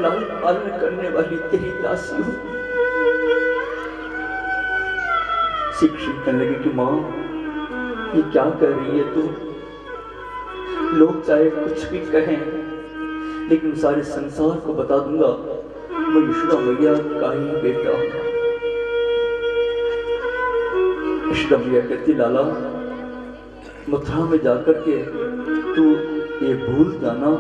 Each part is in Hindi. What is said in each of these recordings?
लाल पालन करने वाली तेरी दासी हूं। शिक्षक कहने लगे कि माँ ये क्या कर रही है तू? लोग चाहे कुछ भी कहें लेकिन सारे संसार को बता दूंगा मैं यशोदा मैया का ही बेटा हूं। यशोदा मैया कहती लाला मथुरा में जाकर के तू ये भूल जाना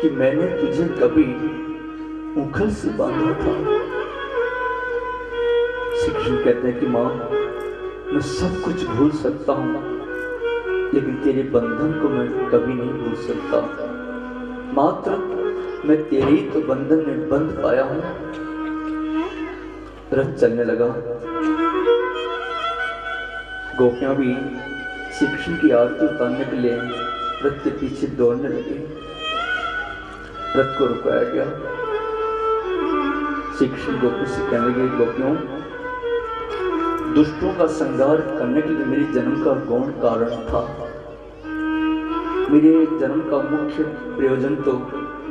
कि मैंने तुझे कभी उंगल से बांधा था। शिक्षक कहते हैं कि माँ मैं सब कुछ भूल सकता हूं लेकिन तेरे बंधन को मैं कभी नहीं भूल सकता। मात्र मैं तेरे ही तो बंधन में बंध पाया हूं। रथ चलने लगा। गोपियां भी श्री कृष्ण की आरती उतारने के लिए रथ के पीछे दौड़ने लगे। रथ को रुकाया गया। श्री कृष्ण गोपियों से कहने लगे गोपियों दुष्टों का संहार करने के लिए मेरे जन्म का गौण कारण था। मेरे जन्म का मुख्य प्रयोजन तो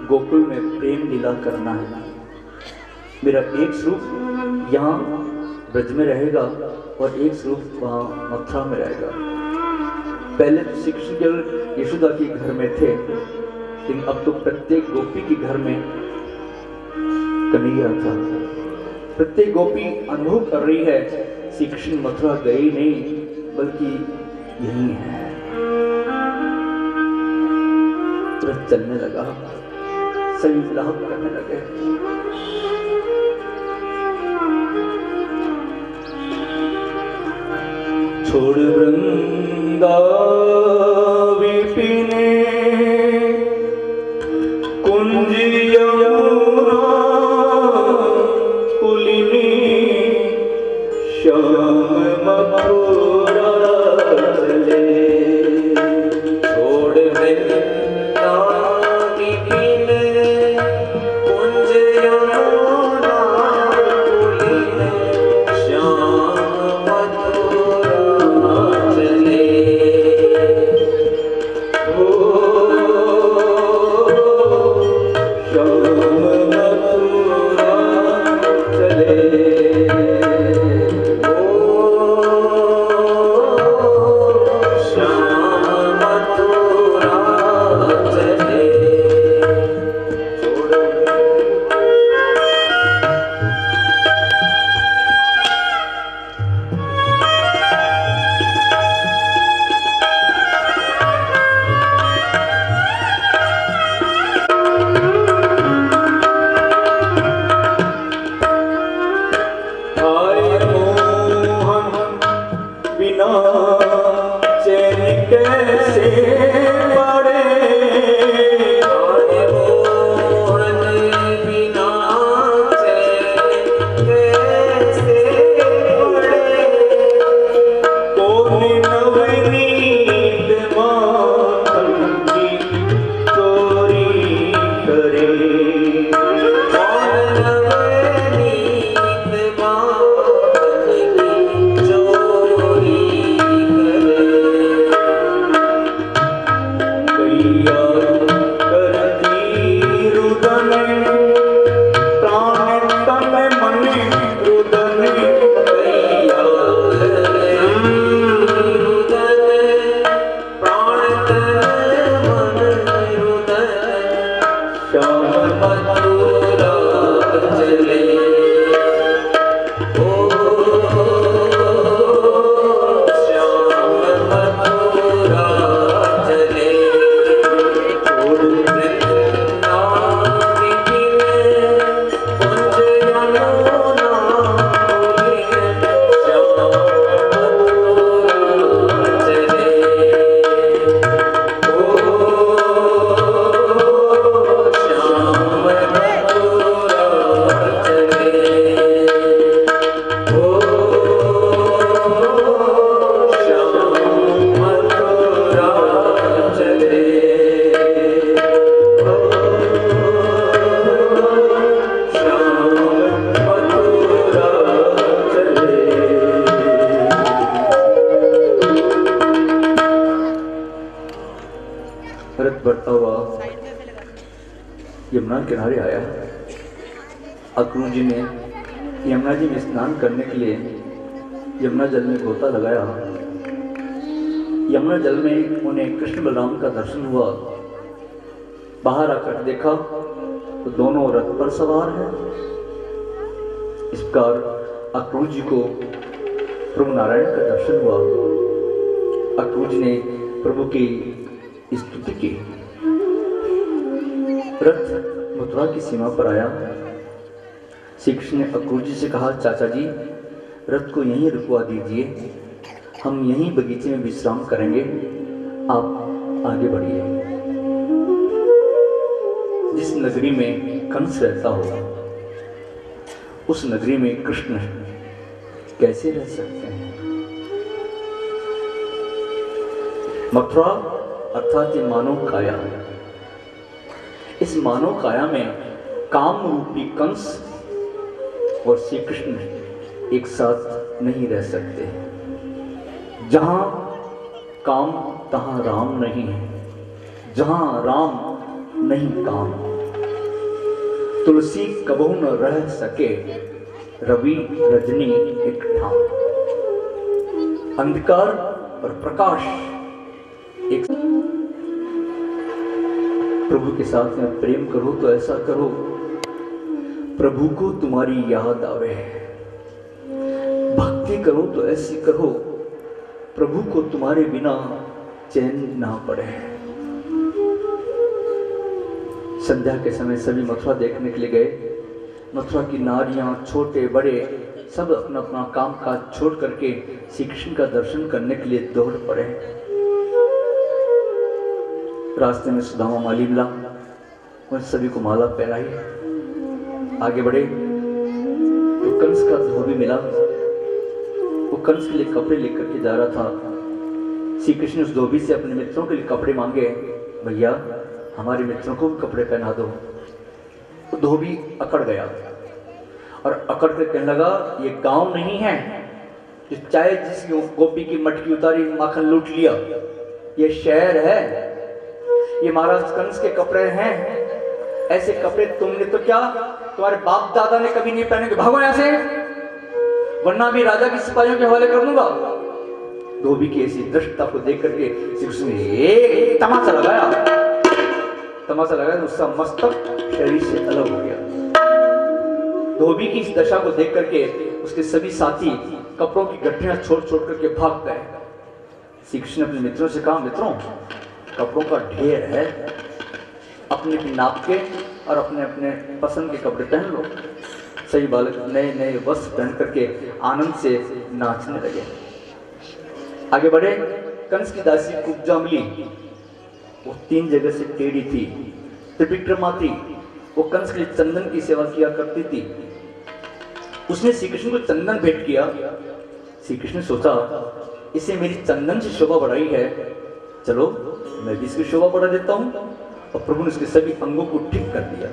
गोकुल में प्रेम लीला करना है। मेरा एक स्वरूप यहाँ ब्रज में रहेगा और एक स्वरूप वहाँ मथुरा में रहेगा। पहले तो श्री कृष्ण केवल यशोदा के घर में थे लेकिन अब तो प्रत्येक गोपी के घर में कन्हैया था। प्रत्येक गोपी अनुभव कर रही है श्री कृष्ण मथुरा गए नहीं बल्कि यही है। रथ चलने लगा। सभी विलाप करने लगे। छोड़ वृंदा विपिने कुंज यमुना कुलिनी श्याम मथुरा चले। छोड़ वृंदा विपिने कुंज यमुना कुलिनी श्याम मथुरा चले। यमुना किनारे आया। अक्रूर जी ने यमुना जी में स्नान करने के लिए यमुना जल में गोता लगाया। यमुना जल में उन्हें कृष्ण बलराम का दर्शन हुआ। बाहर आकर देखा तो दोनों रथ पर सवार हैं। इस प्रकार अक्रूर जी को प्रभु नारायण का दर्शन हुआ। अक्रूर जी ने प्रभु की स्तुति की। रथ मथुरा की सीमा पर आया। श्री कृष्ण ने अक्रूर जी से कहा, चाचा जी रथ को यहीं रुकवा दीजिए, हम यहीं बगीचे में विश्राम करेंगे, आप आगे बढ़िए। जिस नगरी में कंस रहता हो उस नगरी में कृष्ण कैसे रह सकते हैं। मथुरा अर्थात ये मानव काया, इस मानव काया में काम रूपी कंस और श्री कृष्ण एक साथ नहीं रह सकते। जहां काम तहां राम नहीं है, जहां राम नहीं काम। तुलसी कबहू न रह सके, रवि रजनी एक ठाम। अंधकार और प्रकाश एक। प्रभु के साथ में प्रेम करो तो ऐसा करो, प्रभु को तुम्हारी याद आवे। भक्ति करो तो ऐसी करो, प्रभु को तुम्हारे बिना चैन ना पड़े। संध्या के समय सभी मथुरा देखने के लिए गए। मथुरा की नारियां, छोटे बड़े सब अपना अपना काम काज छोड़ करके श्री कृष्ण का दर्शन करने के लिए दौड़ पड़े। रास्ते में सुदामा माली मिला, उन सभी को माला पहनाई। आगे बढ़े तो कंस का धोबी मिला। वो कंस के लिए कपड़े लेकर के जा रहा था। श्री कृष्ण उस धोबी से अपने मित्रों के लिए कपड़े मांगे, भैया हमारे मित्रों को भी कपड़े पहना दो। वो धोबी अकड़ गया और अकड़ कर कहने लगा, ये गांव नहीं है जो चाहे जिसकी गोपी की मटकी उतारी माखन लूट लिया, ये शहर है, ये महाराज कंस के कपड़े हैं। ऐसे कपड़े तुमने तो क्या तुम्हारे बाप दादा ने कभी नहीं पहने। भागो यहां से, वरना भी राजा की सिपाहियों के हवाले कर दूंगा। धोबी की ऐसी दृष्टता को देख करके श्री कृष्ण ने तमाचा लगाया। तमाचा लगाया तो उसका मस्तक शरीर से अलग हो गया। धोबी की इस दशा को देख करके उसके सभी साथी कपड़ों की गठरियां छोड़ छोड़ करके भाग गए। श्री कृष्ण ने अपने मित्रों से कहा, मित्रों कपड़ों का ढेर है, अपने नाप के और अपने अपने पसंद के कपड़े पहन लो। सही बालक नए नए वस्त्र पहन करके आनंद से नाचने लगे। आगे बढ़े, कंस की दासी कुब्जा मिली। वो 3 जगह से टेढ़ी थी, त्रिविक्रमा थी। वो कंस के लिए चंदन की सेवा किया करती थी। उसने श्री कृष्ण को चंदन भेंट किया। श्री कृष्ण ने सोचा, इसे मेरी चंदन से शोभा बढ़ाई है, चलो मैं भी इसकी शोभा बढ़ा देता हूं। और प्रभु ने उसके सभी अंगों को ठीक कर दिया।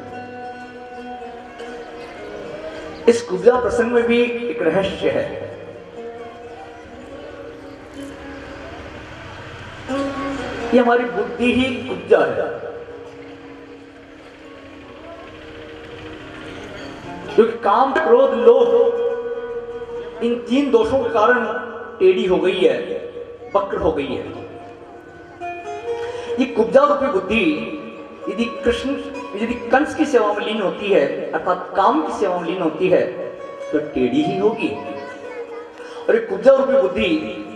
इस कुब्जा प्रसंग में भी एक रहस्य है। ये हमारी बुद्धि ही कुब्जा है, क्योंकि काम क्रोध लोभ इन 3 दोषों के कारण टेढ़ी हो गई है, वक्र हो गई है। ये कुब्जा रूपी बुद्धि यदि कंस की सेवा में लीन होती है, अर्थात काम की सेवा में लीन होती है, तो टेढ़ी ही होगी। और ये कुब्जा रूपी बुद्धि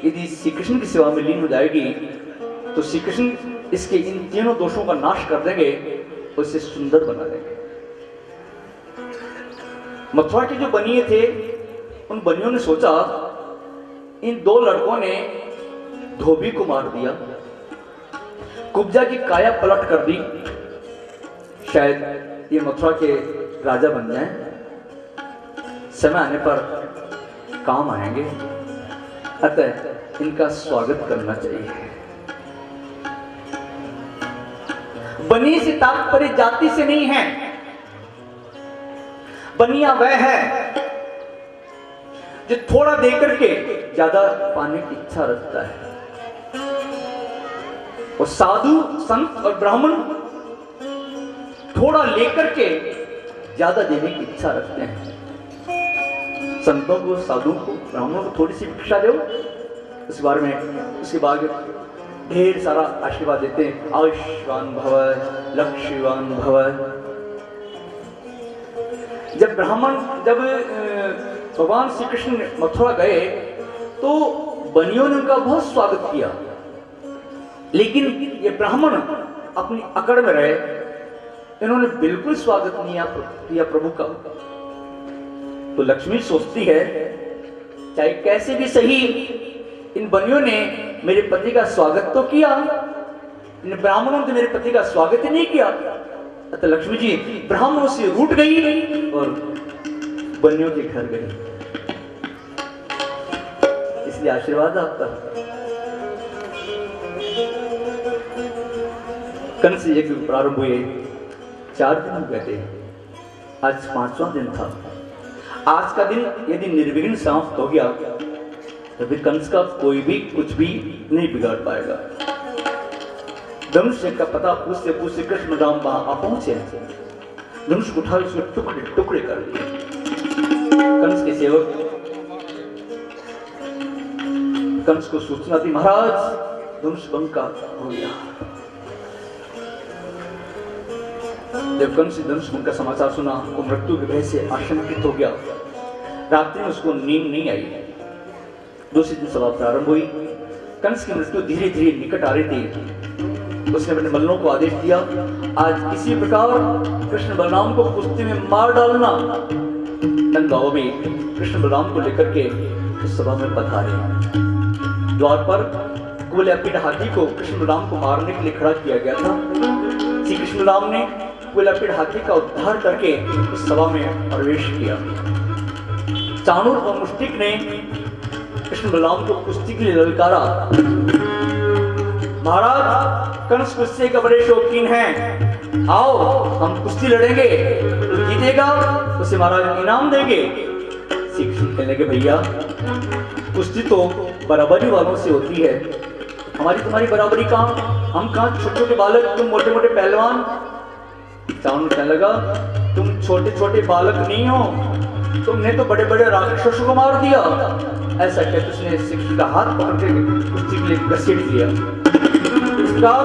यदि श्री कृष्ण की सेवा में लीन हो जाएगी तो श्री कृष्ण इसके इन तीनों दोषों का नाश कर देंगे और इसे सुंदर बना देंगे। मथुरा के जो बनिए थे, उन बनियों ने सोचा, इन 2 लड़कों ने धोबी को मार दिया, कुब्जा की काया पलट कर दी, शायद ये मथुरा के राजा बन जाएं, समय आने पर काम आएंगे, अतः इनका स्वागत करना चाहिए। बनी से तात्पर्य जाति से नहीं है। बनिया वह है जो थोड़ा देकर के ज्यादा पाने की इच्छा रखता है। और साधु संत और ब्राह्मण थोड़ा लेकर के ज्यादा देने की इच्छा रखते हैं। संतों को, साधुओं को, ब्राह्मणों को थोड़ी सी भिक्षा दो, उस बार में उसके बाद ढेर सारा आशीर्वाद देते हैं, आयुष्मान भव, लक्ष्मीवान भव। जब भगवान श्री कृष्ण मथुरा गए तो बनियों ने उनका बहुत स्वागत किया, लेकिन ये ब्राह्मण अपनी अकड़ में रहे, इन्होंने बिल्कुल स्वागत नहीं किया प्रभु का। तो लक्ष्मी सोचती है चाहे कैसे भी सही इन बनियों ने मेरे पति का स्वागत तो किया, इन ब्राह्मणों ने मेरे पति का स्वागत ही नहीं किया। तो लक्ष्मी जी ब्राह्मणों से रूठ गई और बनियों के घर गई, इसलिए आशीर्वाद आपका। कंस यज्ञ प्रारंभ हुए, 4 दिन हो गए थे, आज 5वां दिन था। आज का दिन यदि निर्विघ्न समाप्त हो गया तो फिर कंस का कोई भी कुछ भी नहीं बिगाड़ पाएगा। धनुष का पता पूछते पूछते कृष्ण राम वहां पहुंचे, धनुष उठा उसके टुकड़े टुकड़े कर दिए। कंस के सेवक कंस को सूचना दी, महाराज धनुष बंका हो गया। जब कंस ने धनुष बंका समाचार सुना वो मृत्यु के भय से आशंकित हो गया। रात्रि में उसको नींद नहीं आई। दूसरे दिन सभा प्रारंभ हुई। कंस की मृत्यु धीरे धीरे निकट आ रही थी। उसने अपने मल्लों को आदेश दिया, आज किसी प्रकार कृष्ण बलराम को कुश्ती में मार डालना। नंद बाबा भी कृष्ण बलराम को लेकर के उस सभा में पधारे। द्वार पर कुवलयापीठ हाथी को कृष्ण बलराम को मारने के लिए खड़ा किया गया था। श्री कृष्ण बलराम ने कुवलयापीठ हाथी का उद्धार करके उस सभा में प्रवेश किया। चाणूर और मुष्टिक ने कृष्ण बलराम को कुश्ती के लिए ललकारा, महाराज कंस कुश्ती का बड़े शौकीन हैं, आओ हम कुश्ती लड़ेंगे, तो जीतेगा उसे महाराज इनाम देंगे। श्री कृष्ण कहने लगे, भैया कुश्ती तो बराबरी वालों से होती है, हमारी तुम्हारी बराबरी कहाँ, हम कहाँ छोटे छोटे बालक, तुम मोटे मोटे पहलवान। चाणूर कहने लगा, तुम छोटे छोटे बालक नहीं हो, तुमने तो बड़े बड़े राक्षसों को मार दिया। ऐसा कहते उसने शिक्षक का हाथ पकड़ के कुश्ती के लिए घसीट दिया। इस प्रकार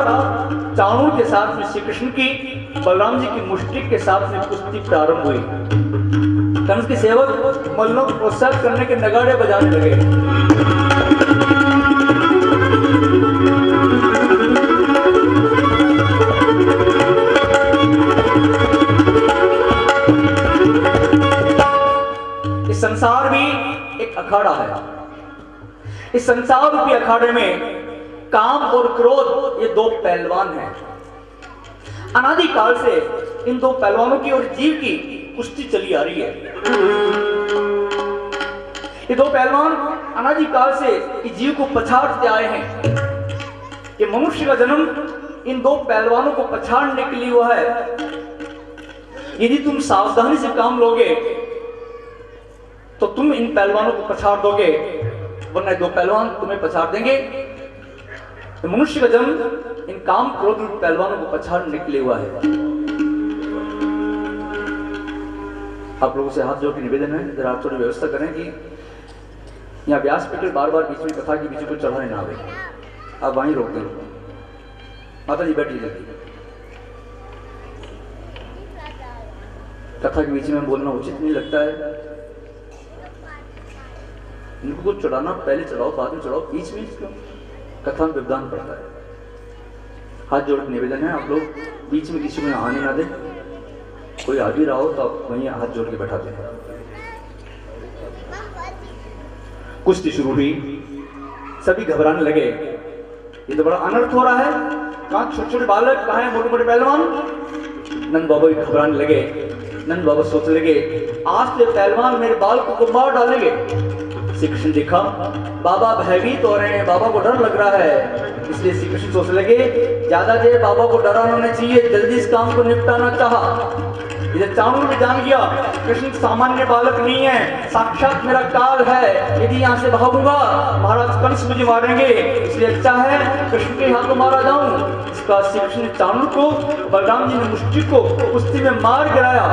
चाणूर के साथ में श्री कृष्ण की, बलराम जी की मुष्टिक के साथ में कुश्ती प्रारंभ हुई। कंस के सेवक मल्लों को प्रोत्साहित करने के नगाड़े बजाने लगे। इस संसार भी एक अखाड़ा है। इस संसार रूपी अखाड़े में काम और क्रोध ये 2 पहलवान हैं। अनादि काल से इन 2 पहलवानों की और जीव की कुश्ती चली आ रही है। ये 2 पहलवान अनादि काल से जीव को पछाड़ते आए हैं। ये मनुष्य का जन्म इन 2 पहलवानों को पछाड़ने के लिए हुआ है। यदि तुम सावधानी से काम लोगे तो तुम इन पहलवानों को पछाड़ दोगे, वरना 2 पहलवान तुम्हें पछाड़ देंगे। तो मनुष्य का जन्म इन काम क्रोध पहलवानों को पछाड़ने के लिए हुआ है। आप लोगों से हाथ जोड़ के निवेदन है, जरा आप थोड़ी व्यवस्था करें कि यहाँ व्यासपीठ बार बार बीच में कथा के बीच में चढ़ाने ना आवे। आप वहीं रोक दें। माता जी बैठी रहती, कथा के बीच में बोलना उचित नहीं लगता है। इनको कुछ चढ़ाना पहले चढ़ाओ, बाद में चढ़ाओ, बीच में क्यों? कथा में व्यवधान पड़ता है। हाथ जोड़ के निवेदन है, आप लोग बीच में किसी को आने ना दे। कोई आ भी रहा हो तो आप वहीं हाथ जोड़ के बैठा दें। कुश्ती शुरू हुई, सभी घबराने लगे, ये तो बड़ा अनर्थ हो रहा है। कहाँ छोटे छोटे बालक, कहाँ है मोटे मोटे पहलवान। नंद बाबा भी घबराने लगे। नंद बाबा सोचने लगे, आज से पहलवान मेरे बालक को मार डालेंगे। श्री कृष्ण देखा बाबा भयभीत हो रहे हैं, बाबा को डर लग रहा है, इसलिए श्री कृष्ण सोचने लगे ज्यादा देर बाबा को डराना होना चाहिए, जल्दी इस काम को निपटाना चाहा। इधर चाणूर भी जान गया कृष्ण सामान्य बालक नहीं है, साक्षात मेरा काल है। यदि यहाँ से भागूंगा महाराज कंस मुझे मारेंगे, इसलिए अच्छा है कृष्ण के हाथों मारा जाऊं। इसका श्री कृष्ण ने चाणूर को, बलराम जी ने मुष्टि को कुश्ती में मार गिराया।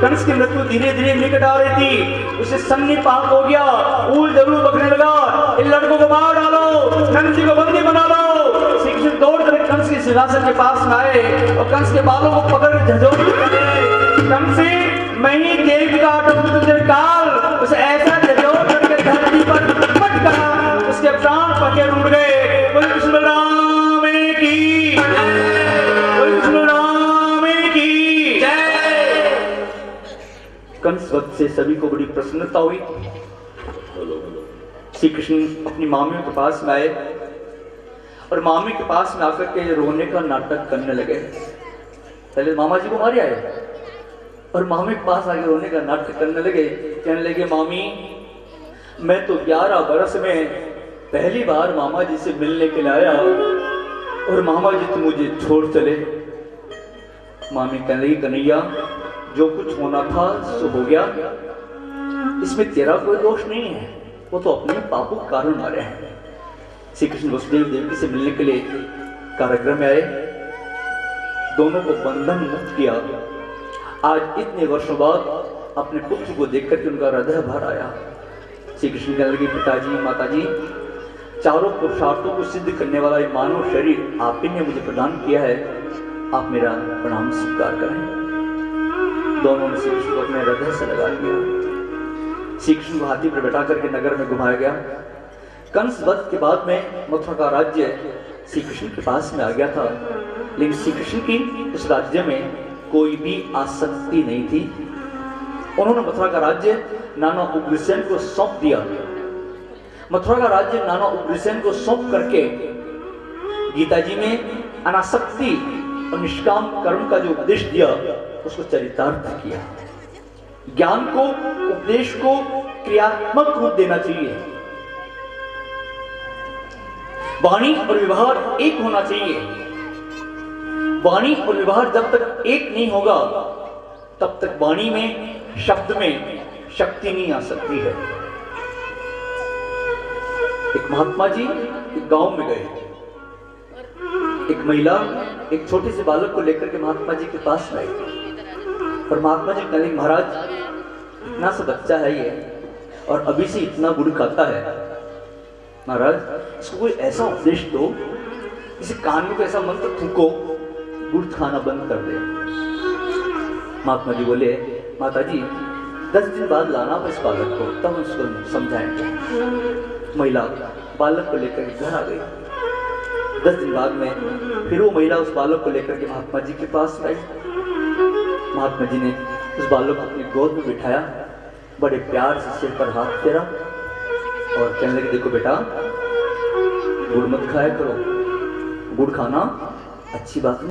कंस की मृत्यु धीरे धीरे निकट आ रही थी। उसे सन्नी पाप हो गया, ऊल जरूर बकने लगा, इन लड़कों को मार डालो, कंस जी को बंदी बना लो। श्री कृष्ण दौड़ कर कंस के सिंहासन के पास में आए और कंस के बालों को पकड़ झंझोड़ कंस, मैं ही देव का तुझे काल, उसे ऐसा झंझोड़ करके धरती पर पटका, उसके प्राण पके उड़ गए। बोले कृष्ण बलराम की, बोले कृष्ण बलराम की जय। कंस वक्त से सभी को बड़ी प्रसन्नता हुई। श्री कृष्ण अपनी मामियों के पास में आए और मामी के पास में आकर के रोने का नाटक करने लगे। पहले मामा जी को मारे आए और मामी के पास आके रोने का नाटक करने लगे। कहने लगे, मामी मैं तो 11 बरस में पहली बार मामा जी से मिलने के लिए आया और मामा जी तो मुझे छोड़ चले। मामी कहने लगी, कन्हैया जो कुछ होना था सो हो गया, इसमें तेरा कोई दोष नहीं है, वो तो अपने पापों के कारण मारे हैं। श्री कृष्ण वसुदेव देवकी से मिलने के लिए कारागृह में आए, दोनों को बंधन मुक्त किया। आज इतने वर्षों बाद अपने पुत्र को देखकर के उनका हृदय भर आया। श्री कृष्ण कहने लगे, पिताजी माताजी, चारों पुरुषार्थों को सिद्ध करने वाला ये मानव शरीर आप ही ने मुझे प्रदान किया है, आप मेरा प्रणाम स्वीकार करें। दोनों ने श्री कृष्ण को अपने हृदय से लगा लिया। श्री कृष्ण को हाथी पर बैठा करके नगर में घुमाया गया। कंस वध के बाद में मथुरा का राज्य श्री कृष्ण के पास में आ गया था, लेकिन श्री कृष्ण की उस राज्य में कोई भी आसक्ति नहीं थी। उन्होंने मथुरा का राज्य नाना उग्रसेन को सौंप दिया। मथुरा का राज्य नाना उग्रसेन को सौंप करके गीता जी में अनासक्ति और निष्काम कर्म का जो उपदेश दिया उसको चरितार्थ किया। ज्ञान को, उपदेश को क्रियात्मक रूप देना चाहिए। वाणी और व्यवहार एक होना चाहिए। वाणी और व्यवहार जब तक एक नहीं होगा तब तक वाणी में, शब्द में शक्ति नहीं आ सकती है। एक महात्मा जी एक गांव में गए। एक महिला एक छोटे से बालक को लेकर के महात्मा जी के पास आई और महात्मा जी कहने, महाराज इतना सा बच्चा है ये और अभी से इतना गुड़ खाता है, महाराज इसको कोई ऐसा उपदेश दो, किसी कान में कोई ऐसा मंत्र थूको, गुड़ खाना बंद कर दे। महात्मा जी बोले, माता जी 10 दिन बाद लाना इस बालक को, तब उसको समझाएंगे। महिला बालक को लेकर घर आ गई। 10 दिन बाद में फिर वो महिला उस बालक को लेकर के महात्मा जी के पास आई। महात्मा जी ने उस बालक को अपनी गोद में बिठाया, बड़े प्यार से सिर पर हाथ फेरा और कहने लगे, देखो बेटा गुड़ मत खाया करो, गुड़ खाना अच्छी बात नहीं।